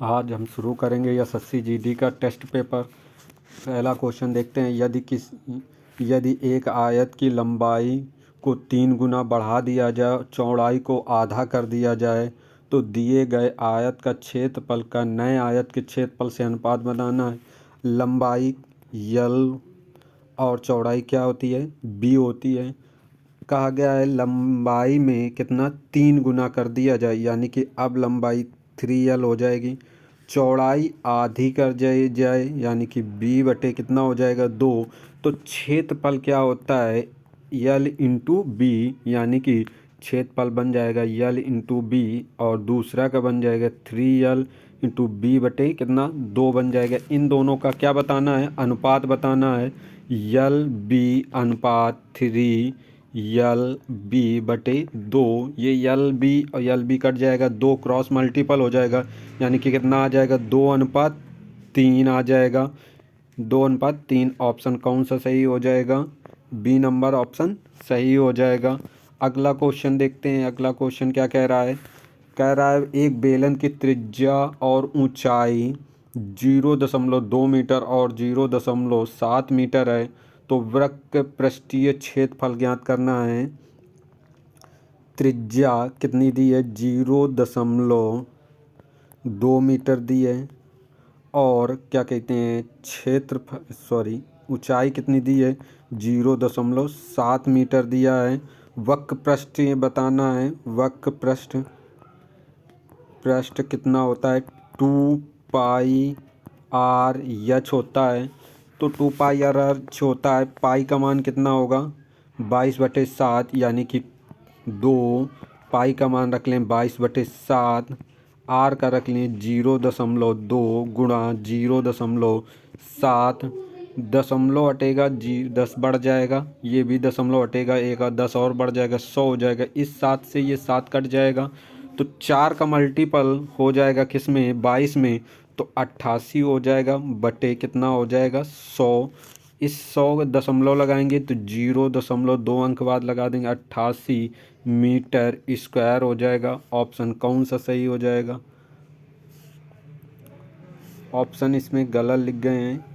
आज हम शुरू करेंगे एसएससी जीडी का टेस्ट पेपर। पहला क्वेश्चन देखते हैं। यदि एक आयत की लंबाई को 3 गुना बढ़ा दिया जाए, चौड़ाई को आधा कर दिया जाए, तो दिए गए आयत का क्षेत्रफल का नए आयत के क्षेत्रफल से अनुपात बनाना है। लंबाई यल और चौड़ाई क्या होती है, बी होती है। कहा गया है लंबाई में कितना 3 गुना कर दिया जाए, यानी कि अब लंबाई 3L हो जाएगी। चौड़ाई आधी कर जाए यानी कि बी बटे कितना हो जाएगा 2। तो क्षेत्रफल क्या होता है यल इंटू बी, यानी कि क्षेत्रफल बन जाएगा यल इंटू बी और दूसरा का बन जाएगा 3L इंटू बी बटे कितना 2 बन जाएगा। इन दोनों का क्या बताना है, अनुपात बताना है। यल बी अनुपात 3L/B/2। ये यल बी और यल बी कट जाएगा, 2 क्रॉस मल्टीपल हो जाएगा, यानी कि कितना आ जाएगा 2:3 आ जाएगा। 2:3 ऑप्शन कौन सा सही हो जाएगा, बी नंबर ऑप्शन सही हो जाएगा। अगला क्वेश्चन देखते हैं। अगला क्वेश्चन क्या कह रहा है, कह रहा है एक बेलन की त्रिज्या और ऊंचाई 0.2 मीटर और 0.7 मीटर है, तो वृत्त पृष्ठीय क्षेत्रफल ज्ञात करना है। त्रिज्या कितनी दी है 0.2 मीटर दी है, और क्या कहते हैं क्षेत्रफल ऊंचाई कितनी दी है 0.7 मीटर दिया है। वक्र पृष्ठ ये बताना है। वक्र पृष्ठ कितना होता है 2πr/h होता है। तो 2πr/h होता है। पाई का मान कितना होगा 22/7, यानी कि 2। पाई का मान रख लें 22/7, आर का रख लें 0.2 गुणा 0.7। दशमलव हटेगा 10 बढ़ जाएगा, ये भी दशमलव हटेगा, एक और 10 और बढ़ जाएगा, 100 हो जाएगा। इस 7 से ये 7 कट जाएगा, तो 4 का मल्टीपल हो जाएगा किस में 22 में, तो 88 हो जाएगा बटे कितना हो जाएगा 100। इस 100 दशमलव लगाएंगे तो 0.2 अंक बाद लगा देंगे, 88 मीटर स्क्वायर हो जाएगा। ऑप्शन कौन सा सही हो जाएगा, ऑप्शन इसमें गलत लिख गए हैं।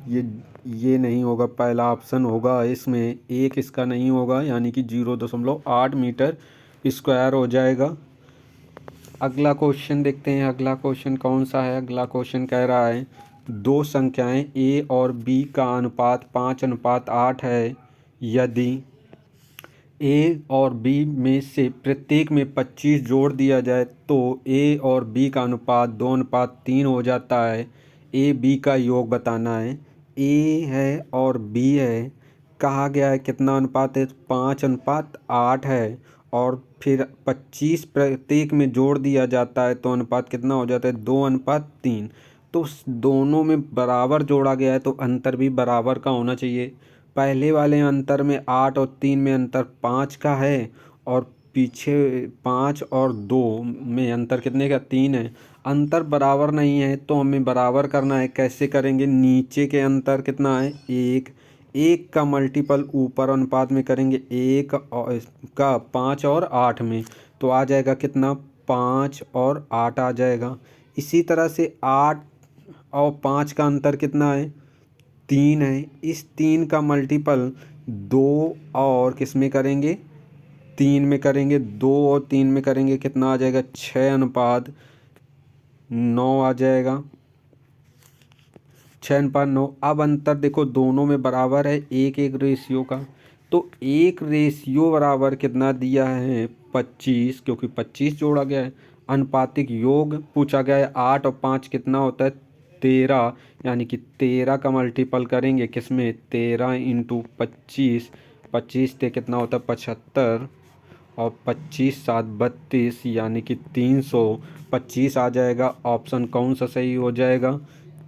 ये नहीं होगा, पहला ऑप्शन होगा इसमें, एक इसका नहीं होगा, यानी कि 0.8 मीटर स्क्वायर हो जाएगा। अगला क्वेश्चन देखते हैं। अगला क्वेश्चन कौन सा है। अगला क्वेश्चन कह रहा है दो संख्याएं a और b का अनुपात 5:8 है। यदि a और b में से प्रत्येक में 25 जोड़ दिया जाए तो a और b का अनुपात 2:3 हो जाता है। a b का योग बताना है। a है और b है, कहा गया है कितना अनुपात है 5:8 है, और फिर 25 प्रत्येक में जोड़ दिया जाता है तो अनुपात कितना हो जाता है 2:3। तो दोनों में बराबर जोड़ा गया है तो अंतर भी बराबर का होना चाहिए। पहले वाले अंतर में 8 और 3 में अंतर 5 का है, और पीछे 5 और 2 में अंतर कितने का 3 है। अंतर बराबर नहीं है तो हमें बराबर करना है। कैसे करेंगे, नीचे के अंतर कितना है 1, 1 का मल्टीपल ऊपर अनुपात में करेंगे, 1 का 5 और 8 में, तो आ जाएगा कितना 5 और 8 आ जाएगा। इसी तरह से 8 और 5 का अंतर कितना है 3 है। इस 3 का मल्टीपल 2 और किस में करेंगे 3 में करेंगे, 2 और 3 में करेंगे, कितना आ जाएगा 6:9 आ जाएगा, 6:9। अब अंतर देखो दोनों में बराबर है, एक एक रेशियो का, तो एक रेशियो बराबर कितना दिया है 25, क्योंकि 25 जोड़ा गया है। अनुपातिक योग पूछा गया है, 8 और 5 कितना होता है 13, यानी कि 13 का मल्टीपल करेंगे किसमें 13 इंटू 25, 25 से कितना होता है 75, और 25×7 32, यानी कि 325 आ जाएगा। ऑप्शन कौन सा सही हो जाएगा,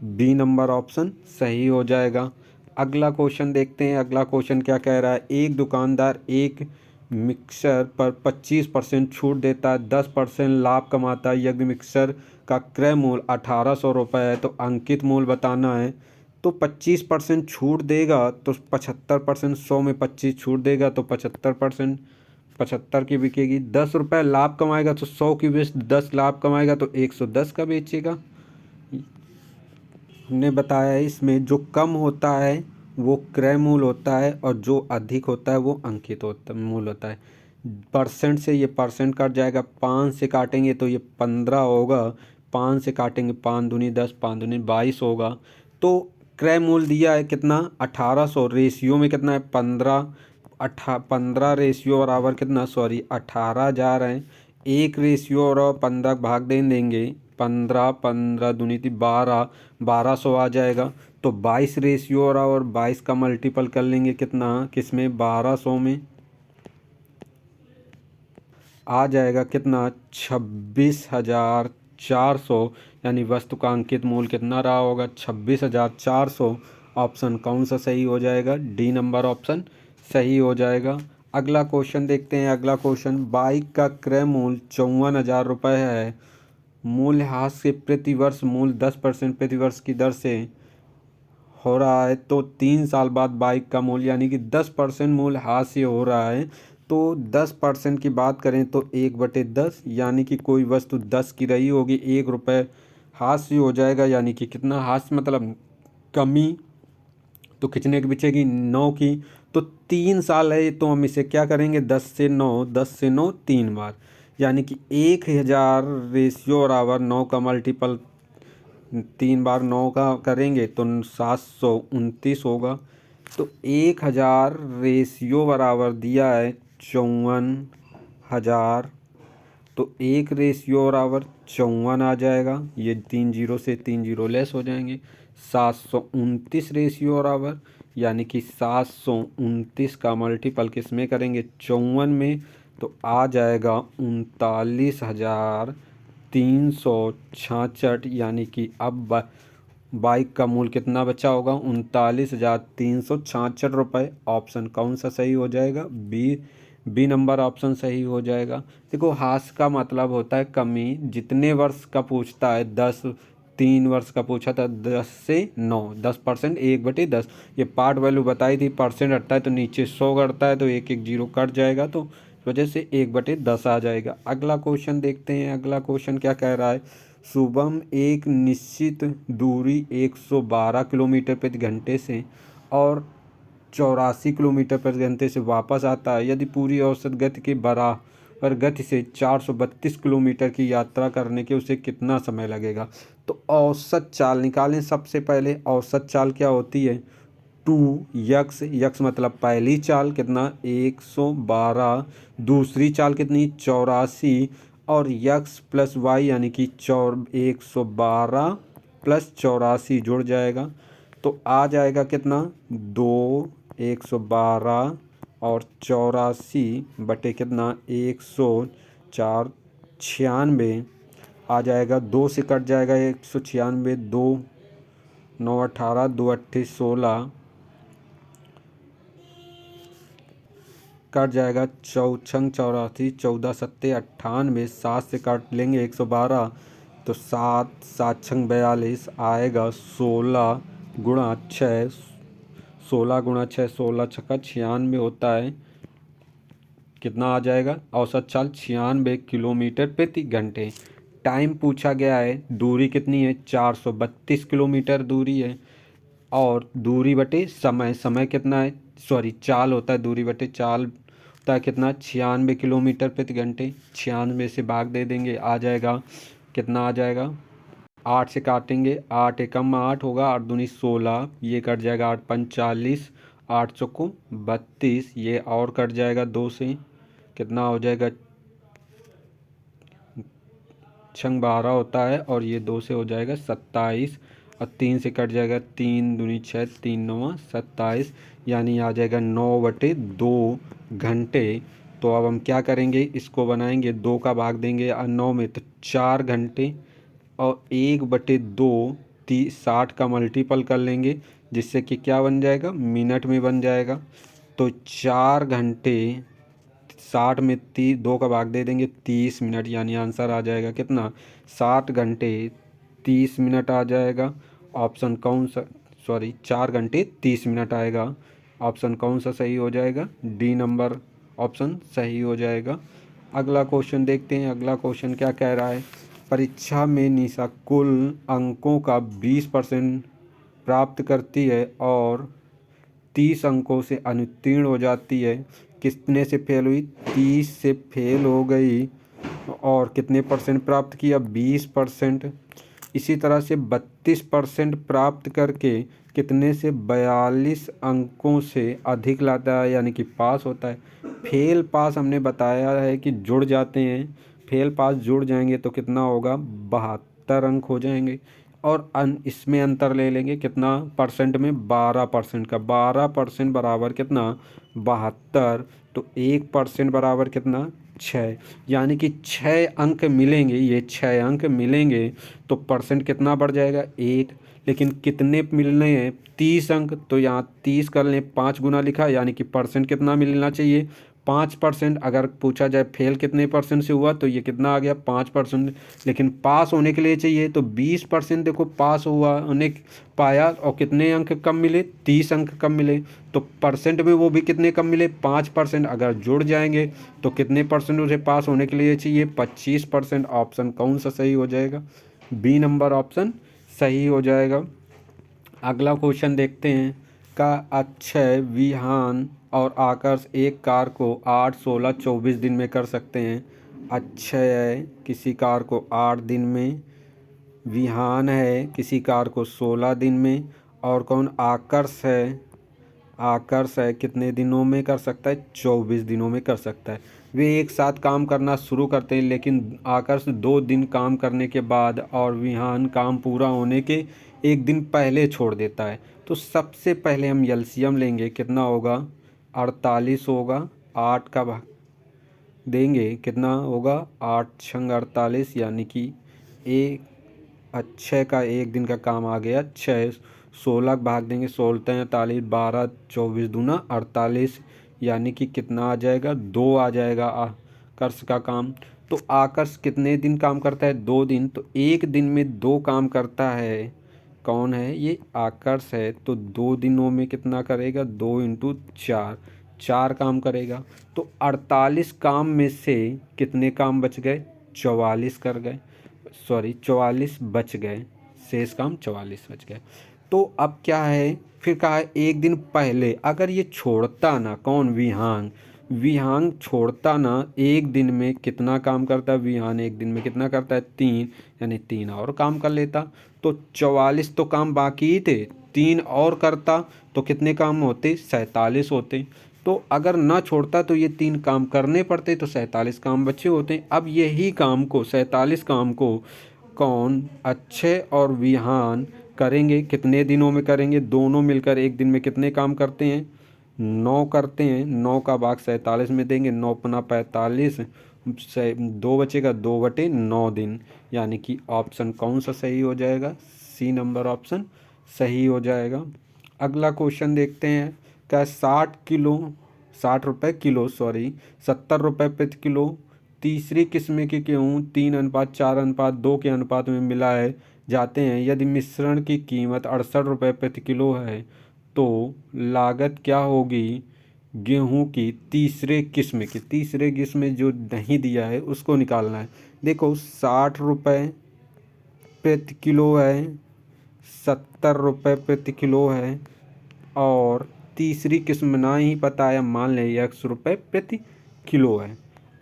बी नंबर ऑप्शन सही हो जाएगा। अगला क्वेश्चन देखते हैं। अगला क्वेश्चन क्या कह रहा है, एक दुकानदार एक मिक्सर पर 25% छूट देता है, 10% लाभ कमाता है। यदि मिक्सर का क्रय मूल्य 1800 रुपये है तो अंकित मूल्य बताना है। तो 25% छूट देगा तो 75%, 100 में 25 छूट देगा तो 75%, 75 की बिकेगी। 10 रुपये लाभ कमाएगा तो 100 की बेच 10 लाभ कमाएगा तो 110 का बेचेगा। हमने बताया है इसमें जो कम होता है वो क्रय मूल होता है और जो अधिक होता है वो अंकित होता मूल होता है। परसेंट से ये परसेंट कट जाएगा, 5 से काटेंगे तो ये 15 होगा, 5 से काटेंगे 5 दूनी 10, 5 दूनी 22 होगा। तो क्रय मूल दिया है कितना 1800, रेशियो में कितना है 15 रेशियो बराबर कितना 18,000 है। एक रेशियो और 15 भाग देंगे 15, 15 दूनी थी 12, 1200 आ जाएगा। तो 22 रेशियो और 22 का मल्टीपल कर लेंगे कितना किसमें 1200 में आ जाएगा कितना 26,400, यानी वस्तु का अंकित मूल्य कितना रहा होगा 26,400। ऑप्शन कौन सा सही हो जाएगा, डी नंबर ऑप्शन सही हो जाएगा। अगला क्वेश्चन देखते हैं। अगला क्वेश्चन, बाइक का क्रय मूल्य 54,000 रुपये है। मूल्यह्रास से प्रतिवर्ष मूल्य 10% प्रतिवर्ष की दर से हो रहा है, तो 3 साल बाद बाइक का मूल्य यानी कि 10% मूल्यह्रास से हो रहा है। तो 10% की बात करें तो 1/10, यानी कि कोई वस्तु 10 की रही होगी, 1 रुपये हास्य हो जाएगा, यानी कि कितना हास्य मतलब कमी। तो कितने की बचेगी 9 की। तो 3 साल है तो हम इसे क्या करेंगे 10 से 9 3 बार, यानी कि 1,000 रेशियो बराबर 9 का मल्टीपल 3 बार 9 का करेंगे तो 729 होगा। तो 1,000 रेशियो बराबर दिया है 54,000। तो 1 रेशियो बराबर 54 आ जाएगा, ये 3 जीरो से 3 जीरो लेस हो जाएंगे। 729 रेशियो बराबर, यानी कि 729 का मल्टीपल किस में करेंगे 54 में, तो आ जाएगा 39,366, यानी कि अब बाइक का मूल्य कितना बचा होगा 39,366 रुपये। ऑप्शन कौन सा सही हो जाएगा, बी नंबर ऑप्शन सही हो जाएगा। देखो हास का मतलब होता है कमी, जितने वर्ष का पूछता है 10, 3 वर्ष का पूछा था 10 से 9, 10%, 1/10। ये पार्ट वैल्यू बताई थी, परसेंट हटता है तो नीचे 100 घटता है तो एक एक जीरो कट जाएगा, तो इस वजह से 1/10 आ जाएगा। अगला क्वेश्चन देखते हैं। अगला क्वेश्चन क्या कह रहा है, शुभम एक निश्चित दूरी 112 किलोमीटर प्रति घंटे से और 84 किलोमीटर प्रति घंटे से वापस आता है। यदि पूरी औसत गति के बराबर गति से 432 किलोमीटर की यात्रा करने के उसे कितना समय लगेगा। तो औसत चाल निकालें। सबसे पहले औसत चाल क्या होती है 2 यक्स मतलब पहली चाल कितना 112, दूसरी चाल कितनी 84, और यक्स प्लस वाई यानी कि 112 प्लस 84 जुड़ जाएगा, तो आ जाएगा कितना 112 और 84 कितना 104, 96 आ जाएगा। 2 से कट जाएगा 196, 2 9 18, 2 8 16 कट जाएगा, 4×4 = 84, 14 7 98, 7 से काट लेंगे 112, तो 7 7 6 42 आएगा। 16 × 6, 16 × 6 16 छक्का 96 होता है। कितना आ जाएगा औसत चाल 96 किलोमीटर प्रति घंटे। टाइम पूछा गया है, दूरी कितनी है 432 किलोमीटर दूरी है, और दूरी बटे समय, समय कितना है चाल होता है, दूरी बटे चाल होता है कितना 96 किलोमीटर प्रति घंटे। 96 से भाग दे देंगे, आ जाएगा कितना आ जाएगा 8 से काटेंगे, 8 एकम 8 होगा, 8 दूनी 16, ये कट जाएगा 8 पंच 40, 8 चौको 32, ये और कट जाएगा 2 से, कितना हो जाएगा 6×12 होता है, और ये 2 से हो जाएगा 27, और 3 से कट जाएगा 3 दूनी 6, 3 9 27, यानी आ जाएगा 9/2 घंटे। तो अब हम क्या करेंगे, इसको बनाएंगे 2 का भाग देंगे 9 में तो 4 घंटे, और 1/2 60 का मल्टीपल कर लेंगे, जिससे कि क्या बन जाएगा मिनट में बन जाएगा। तो 4 घंटे 60 में 2 का भाग दे देंगे 30 मिनट, यानी आंसर आ जाएगा कितना 7 घंटे 30 मिनट आ जाएगा। ऑप्शन कौन सा 4 घंटे 30 मिनट आएगा। ऑप्शन कौन सा सही हो जाएगा, डी नंबर ऑप्शन सही हो जाएगा। अगला क्वेश्चन देखते हैं। अगला क्वेश्चन क्या कह रहा है, परीक्षा में निशा कुल अंकों का 20% प्राप्त करती है और 30 अंकों से अनुत्तीर्ण हो जाती है। कितने से फेल हुई? 30 से फेल हो गई और कितने परसेंट प्राप्त किया? 20%। इसी तरह से 32% प्राप्त करके कितने से 42 अंकों से अधिक लाता है, यानी कि पास होता है। फेल पास हमने बताया है कि जुड़ जाते हैं, फेल पास जुड़ जाएंगे तो कितना होगा? 72 अंक हो जाएंगे। और इसमें अंतर ले लेंगे कितना परसेंट में? 12% का। 12% बराबर कितना? 72। तो 1% बराबर कितना? 6। यानी कि 6 अंक मिलेंगे, ये 6 अंक मिलेंगे तो परसेंट कितना बढ़ जाएगा? 1। लेकिन कितने मिलने हैं? 30 अंक। तो यहाँ 30 कर लें, 5 गुना लिखा, यानी कि परसेंट कितना मिलना चाहिए? 5%। अगर पूछा जाए फेल कितने परसेंट से हुआ तो ये कितना आ गया? 5%। लेकिन पास होने के लिए चाहिए तो 20%। देखो पास हुआ होने पाया और कितने अंक कम मिले? 30 अंक कम मिले। तो परसेंट में वो भी कितने कम मिले? 5%। अगर जुड़ जाएंगे तो कितने परसेंट उसे पास होने के लिए चाहिए? 25%। ऑप्शन कौन सा सही हो जाएगा? बी नंबर ऑप्शन सही हो जाएगा। अगला क्वेश्चन देखते हैं। का अक्षय, विहान और आकर्ष एक कार को 8, 16, 24 दिन में कर सकते हैं। अक्षय है किसी कार को 8 दिन में, विहान है किसी कार को 16 दिन में, और कौन? आकर्ष है। आकर्ष है कितने दिनों में कर सकता है? 24 दिनों में कर सकता है। वे एक साथ काम करना शुरू करते हैं, लेकिन आकर्ष 2 दिन काम करने के बाद और विहान काम पूरा होने के 1 दिन पहले छोड़ देता है। तो सबसे पहले हम एलसीएम लेंगे, कितना होगा? 48 होगा। 8 का भाग देंगे, कितना होगा? 8 छंग 48, यानी कि एक अक्षय का 1 दिन का काम आ गया 6। 16 भाग देंगे, 16 48, 12 24 दूना 48, यानी कि कितना आ जाएगा? 2 आ जाएगा आकर्ष का काम। तो आकर्ष कितने दिन काम करता है? 2 दिन। तो 1 दिन में 2 काम करता है। कौन है? ये आकर्ष है। तो 2 दिनों में कितना करेगा? 2 इंटू 4, 4 काम करेगा। तो 48 काम में से कितने काम बच गए? 44 कर गए, सॉरी 44 बच गए, शेष काम 44 बच गए। तो अब क्या है? फिर कहा है 1 दिन पहले अगर ये छोड़ता ना, कौन? विहांग। विहांग छोड़ता ना, 1 दिन में कितना काम करता है विहान? 1 दिन में कितना करता है? 3, यानी 3 और काम कर लेता। तो 44 तो काम बाकी ही थे, 3 और करता तो कितने काम होते? 47 होते। तो अगर ना छोड़ता तो ये 3 काम करने पड़ते, तो 47 काम बचे होते। अब यही काम को, 47 काम को कौन? अक्षय और विहान करेंगे। कितने दिनों में करेंगे? दोनों मिलकर 1 दिन में कितने काम करते हैं? 9 करते हैं। 9 का भाग 47 में देंगे, 9 पना 45, 2 बचेगा, 2/9 दिन, यानी कि ऑप्शन कौन सा सही हो जाएगा? सी नंबर ऑप्शन सही हो जाएगा। अगला क्वेश्चन देखते हैं। क्या 60 रुपये किलो, सॉरी 70 रुपये प्रति किलो तीसरी किस्म के गेहूँ 3:4:2 के अनुपात में मिलाए जाते हैं। यदि मिश्रण की कीमत 68 रुपये प्रति किलो है तो लागत क्या होगी गेहूं की तीसरे किस्म में? जो नहीं दिया है उसको निकालना है। देखो 60 रुपये प्रति किलो है, 70 रुपये प्रति किलो है, और तीसरी किस्म ना ही पता है, मान लें 100 रुपये प्रति किलो है।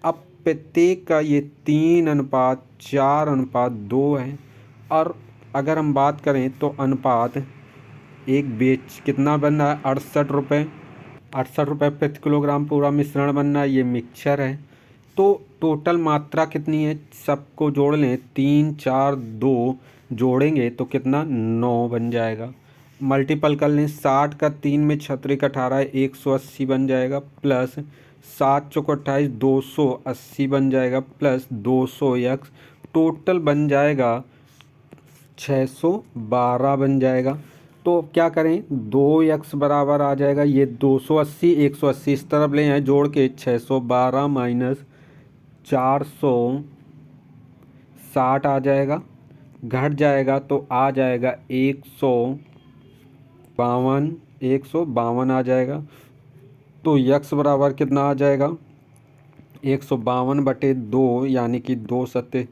अब प्रत्येक का ये 3:4:2 है। और अगर हम बात करें तो अनुपात एक बेच कितना बन रहा है? 68 रुपये प्रति किलोग्राम पूरा मिश्रण बनना है। ये मिक्सचर है। तो टोटल मात्रा कितनी है? सबको जोड़ लें, 3 4 2 जोड़ेंगे तो कितना? 9 बन जाएगा। मल्टीपल कर लें, 60 का 3 में 36 18 180 बन जाएगा, प्लस 7 चौक 28 280 बन जाएगा, प्लस 200x टोटल बन जाएगा 612 बन जाएगा। तो क्या करें? 2x बराबर आ जाएगा ये 280 180 इस तरफ ले आए, जोड़ के 612 माइनस 460 आ जाएगा, घट जाएगा तो आ जाएगा 152 आ जाएगा। तो x बराबर कितना आ जाएगा? 152/2, यानी कि 2 सत्ते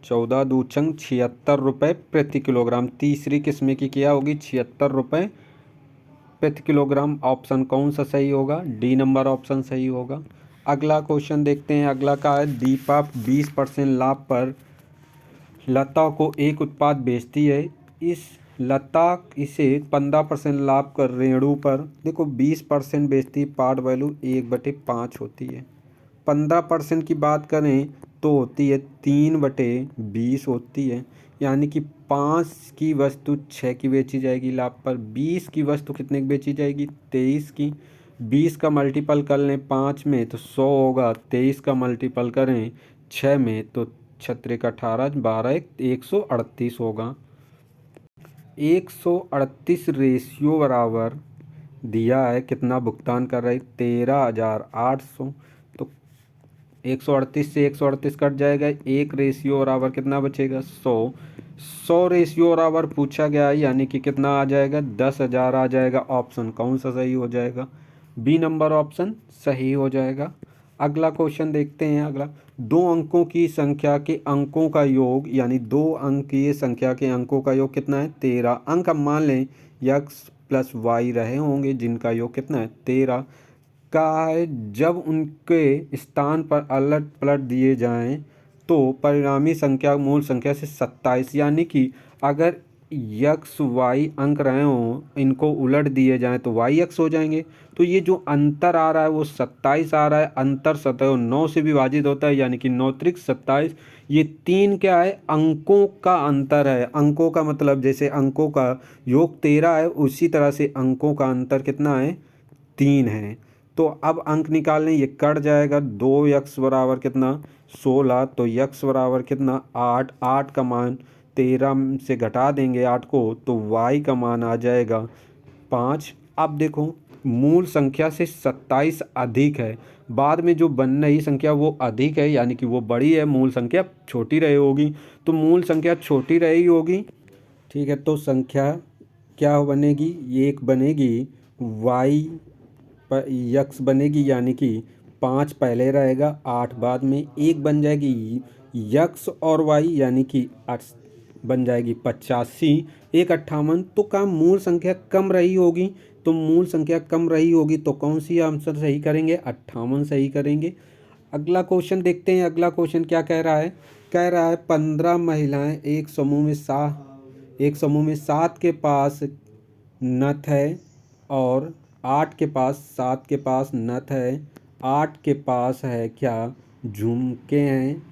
14×2 = 76 रुपये प्रति किलोग्राम। तीसरी किस्म की क्या होगी? 76 रुपये प्रति किलोग्राम। ऑप्शन कौन सा सही होगा? डी नंबर ऑप्शन सही होगा। अगला क्वेश्चन देखते हैं। अगला का है, दीपा 20% लाभ पर लता को एक उत्पाद बेचती है। इस लता इसे 15% लाभ कर रेणु पर, देखो 20% बेचती, पार्ट वैल्यू 1/5 होती है। 15% की बात करें तो होती है 3/20 होती है, यानी कि 5 की वस्तु 6 की बेची जाएगी लाभ पर। 20 की वस्तु कितने की बेची जाएगी? 23 की। 20 का मल्टीपल कर लें 5 में तो 100 होगा। 23 का मल्टीपल करें 6 में तो 6 का 18, 12 138 होगा। 138 रेशियो बराबर दिया है, कितना भुगतान कर रहे? 13,800। तो 138 से 138 कट जाएगा, 1 रेशियो बराबर कितना बचेगा? 100। 100 रेशियो बराबर पूछा गया है, यानी कि कितना आ जाएगा? 10,000 आ जाएगा। ऑप्शन कौन सा सही हो जाएगा? बी नंबर ऑप्शन सही हो जाएगा। अगला क्वेश्चन देखते हैं। अगला, 2 अंकों की संख्या के अंकों का योग, यानी 2 अंकीय संख्या के अंकों का योग कितना है? 13 अंक। हम मान लें x प्लस वाई रहे होंगे, जिनका योग कितना है? 13 का है। जब उनके स्थान पर अलट पलट दिए जाएं तो परिणामी संख्या मूल संख्या से 27, यानी कि अगर यक्स वाई अंक रहे हों, इनको उलट दिए जाएं तो वाई एक्स हो जाएंगे। तो ये जो अंतर आ रहा है वो 27 आ रहा है। अंतर 9 से विभाजित होता है, यानी कि 9 त्रिक 27। ये 3 क्या है? अंकों का अंतर है। अंकों का मतलब जैसे अंकों का योग 13 है, उसी तरह से अंकों का अंतर कितना है? 3 है। तो अब अंक निकालने, ये कट जाएगा। 2x बराबर कितना? 16। तो x बराबर कितना? 8। 8 का मान 13 से घटा देंगे 8 को, तो y का मान आ जाएगा 5। अब देखो, मूल संख्या से 27 अधिक है, बाद में जो बन रही संख्या वो अधिक है, यानी कि वो बड़ी है, मूल संख्या छोटी रही होगी। तो मूल संख्या छोटी रही होगी, ठीक है। तो संख्या क्या बनेगी? ये एक बनेगी y पर यक्स बनेगी, यानी कि 5 पहले रहेगा, 8 बाद में। एक बन जाएगी यक्स और वाई, यानी कि बन जाएगी 85, एक 58। तो काम मूल संख्या कम रही होगी, तो मूल संख्या कम रही होगी तो कौन सी आंसर सही करेंगे? 58 सही करेंगे। अगला क्वेश्चन देखते हैं। अगला क्वेश्चन क्या कह रहा है? कह रहा है 15 महिलाएं एक समूह में 7 के पास नथ है और 8 के पास, 7 के पास नथ है, 8 के पास है क्या? झुमके हैं।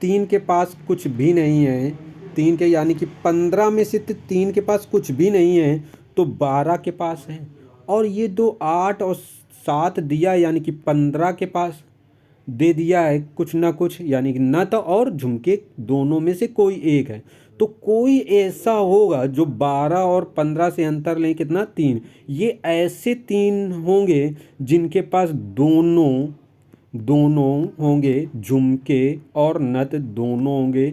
3 के पास कुछ भी नहीं है। 3 के, यानी कि 15 में से 3 के पास कुछ भी नहीं है, तो 12 के पास है। और ये दो 8 और 7 दिया, यानी कि 15 के पास दे दिया है कुछ ना कुछ, यानी कि नथ और झुमके दोनों में से कोई एक है। तो कोई ऐसा होगा जो 12 और 15 से अंतर लें कितना? 3। ये ऐसे 3 होंगे जिनके पास दोनों दोनों होंगे, झुमके और नथ दोनों होंगे।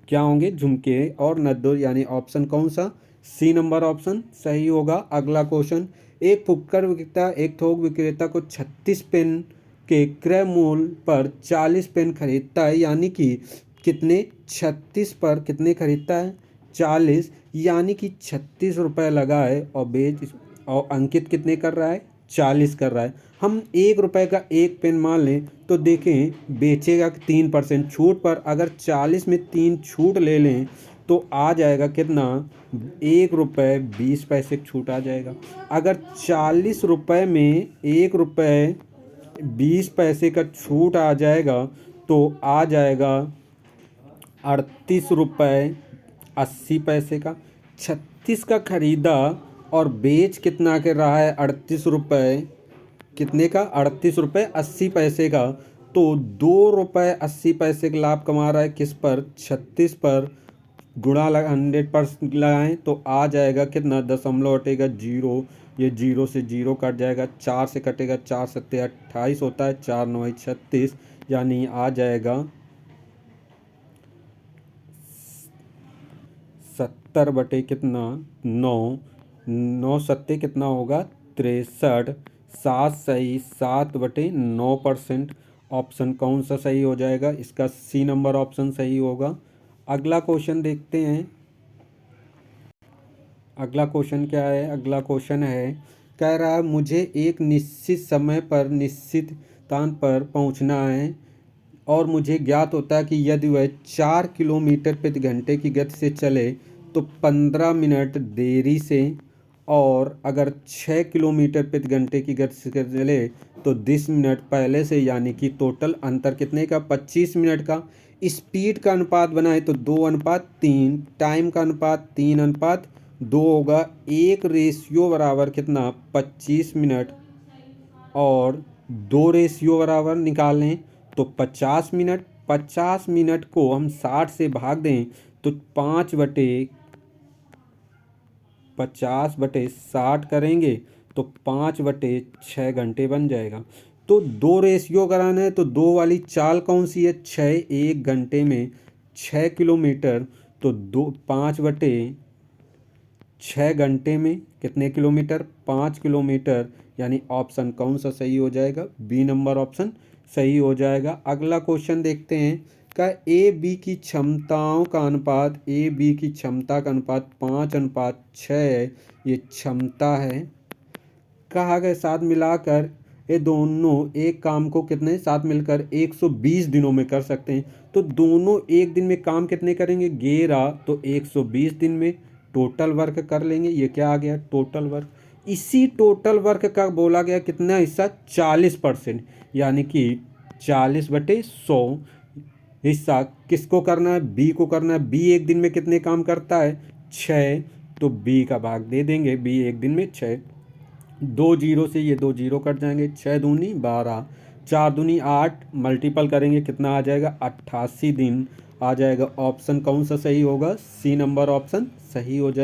क्या होंगे? झुमके और नथ दो, यानी ऑप्शन कौन सा? सी नंबर ऑप्शन सही होगा। अगला क्वेश्चन, एक फुटकर विक्रेता एक थोक विक्रेता को 36 पेन के क्रय मूल्य पर 40 पेन खरीदता है, यानी कि कितने? 36 पर कितने खरीदता है? 40, यानी कि 36 रुपये लगा है और अंकित कितने कर रहा है? 40 कर रहा है। हम 1 रुपये का एक पेन मान लें तो देखें बेचेगा 3% छूट पर। अगर 40 में 3 छूट ले लें तो आ जाएगा कितना? 1 रुपये 20 पैसे छूट आ जाएगा। अगर 40 रुपये में 1 रुपये 20 पैसे का छूट आ जाएगा तो आ जाएगा 38 रुपये 80 पैसे का। 36 का खरीदा और बेच कितना कर रहा है? 38 रुपये कितने का? 38 रुपये 80 पैसे का। तो 2 रुपये 80 पैसे का लाभ कमा रहा है किस पर? 36 पर। गुणा 100% लगाएं तो आ जाएगा कितना? दशमलव हटेगा 0, ये 0 से 0 कट जाएगा, 4 से कटेगा, 4 सत्ते 28 होता है, 4 9 36, यानी आ जाएगा 70 बटे कितना? 9। 9 सत्ते कितना होगा? 63। 7 सही, 7/9%। ऑप्शन कौन सा सही हो जाएगा? इसका सी नंबर ऑप्शन सही होगा। अगला क्वेश्चन देखते हैं। अगला क्वेश्चन क्या है? अगला क्वेश्चन है, कह रहा है मुझे एक निश्चित समय पर निश्चित स्थान पर पहुंचना है और मुझे ज्ञात होता है कि यदि वह 4 किलोमीटर प्रति घंटे की गति से चले तो 15 मिनट देरी से, और अगर 6 किलोमीटर प्रति घंटे की गति से चले तो 10 मिनट पहले से, यानी कि टोटल अंतर कितने का? 25 मिनट का। स्पीड का अनुपात बनाए तो 2:3, टाइम का अनुपात 3:2 होगा। एक रेशियो बराबर कितना? 25 मिनट, और 2 रेशियो बराबर निकालें तो 50 मिनट। 50 मिनट को हम 60 से भाग दें तो 5/50/60 करेंगे तो 5/6 घंटे बन जाएगा। तो 2 रेशियो कराना है तो 2 वाली चाल कौन सी है? 6। 1 घंटे में 6 किलोमीटर, तो 5/6 घंटे में कितने किलोमीटर? 5 किलोमीटर। यानी ऑप्शन कौन सा सही हो जाएगा? बी नंबर ऑप्शन सही हो जाएगा। अगला क्वेश्चन देखते हैं। का ए बी की क्षमताओं का अनुपात, ए बी की क्षमता का अनुपात 5:6 है। ये क्षमता है। कहा गया साथ मिलाकर ये दोनों एक काम को कितने साथ मिलकर 120 दिनों में कर सकते हैं। तो दोनों एक दिन में काम कितने करेंगे? 11, तो 120 दिन में टोटल वर्क कर लेंगे। ये क्या आ गया? Total work. इसी टोटल वर्क का बोला गया कितना हिस्सा? 40%, यानी कि 40/100 हिस्सा किसको करना है? बी को करना है। बी एक दिन में कितने काम करता है? 6, तो बी का भाग दे देंगे। बी एक दिन में 6। 2 जीरो से ये 2 जीरो कट जाएंगे। 6 दूनी 12, 4 दूनी 8, मल्टीपल करेंगे कितना आ जाएगा? 88 दिन आ जाएगा। ऑप्शन कौन सा सही होगा? सी नंबर ऑप्शन सही हो जाएगा।